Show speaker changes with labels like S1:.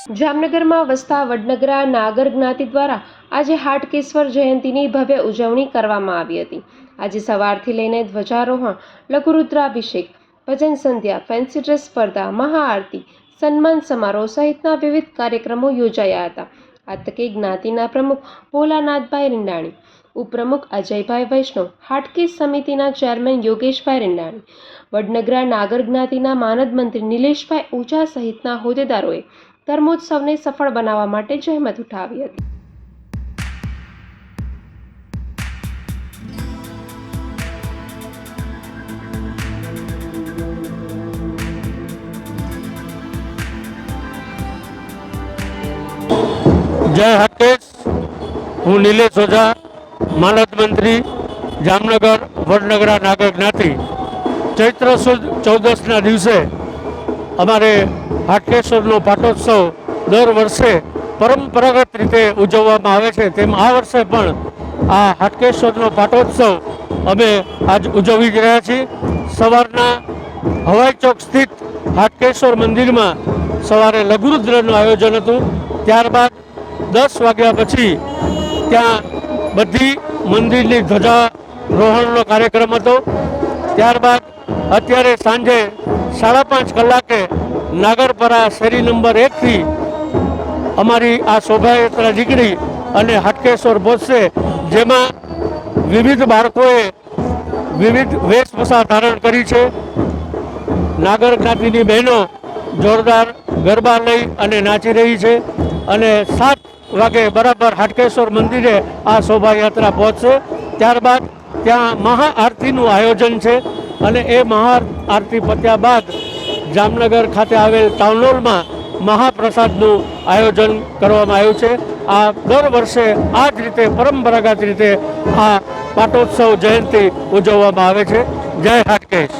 S1: જામનગરમાં વસતા વડનગરા નાગર જ્ઞાતિ દ્વારા આજે હાટકેશ્વર જયંતીની ભવ્ય ઉજવણી કરવામાં આવી હતી। આજે સવારથી લઈને ધ્વજારોહણ, લઘુરુદ્રાભિષેક, ભજન સંધ્યા, ફેન્સી ડ્રેસ સ્પર્ધા, મહાઆરતી, સન્માન સમારોહ સહિતના વિવિધ કાર્યક્રમો યોજાયા હતા। આ તકે જ્ઞાતિના પ્રમુખ ભોલાનાથભાઈ રીંડાણી, ઉપપ્રમુખ અજયભાઈ વૈષ્ણવ, હાટકેશ સમિતિના ચેરમેન યોગેશભાઈ રીંડાણી, વડનગરા નાગર જ્ઞાતિના માનદ મંત્રી નિલેશભાઈ ઊંઝા સહિતના હોદ્દેદારોએ ધર્મોત્સવને સફળ બનાવવા માટે જહેમત ઉઠાવી હતી।
S2: जय हाटकेश। हूँ निलेश ओझा, मानद मंत्री जामनगर वडनगरा नागर ज्ञाति। चैत्र सुद 14 दिवसे अमारे हाटकेश्वरનો પાટોત્સવ દર વર્ષે પરંપરાગત રીતે ઉજવવામાં આવે છે। તેમ આ વર્ષે પણ આ હાટકેશ્વરનો પાટોત્સવ અમે આજ ઉજવી રહ્યા છીએ। સવારના હવાઈ ચોક સ્થિત હાટકેશ્વર મંદિરમાં સવારે લઘુરુદ્રનું આયોજન હતું। ત્યારબાદ 10 વાગ્યા પછી ત્યાં બધી મંદિરની ધ્વજારોહણનો કાર્યક્રમ હતો। ત્યારબાદ અત્યારે સાંજે 5:30 કલાકે નાગરપરા શેરી નંબર 1 થી અમારી આ શોભાયાત્રા નીકળી અને હાટકેશ્વર પહોંચશે, જેમાં વિવિધ બાળકોએ વિવિધ વેશભૂષા ધારણ કરી છે। નાગર જ્ઞાતિની બહેનો જોરદાર ગરબા લઈ અને નાચી રહી છે અને 7 વાગે બરાબર હાટકેશ્વર મંદિરે આ શોભાયાત્રા પહોંચશે। ત્યારબાદ ત્યાં મહાઆરતીનું આયોજન છે અને એ મહાઆરતી પત્યા બાદ જામનગર ખાતે આવેલ ટાઉન હોલમાં મહાપ્રસાદનું આયોજન કરવામાં આવ્યું છે। આ દર વર્ષે આ જ રીતે પરંપરાગત રીતે આ પાટોત્સવ જયંતિ ઉજવવામાં આવે છે। જય હાટકેશ।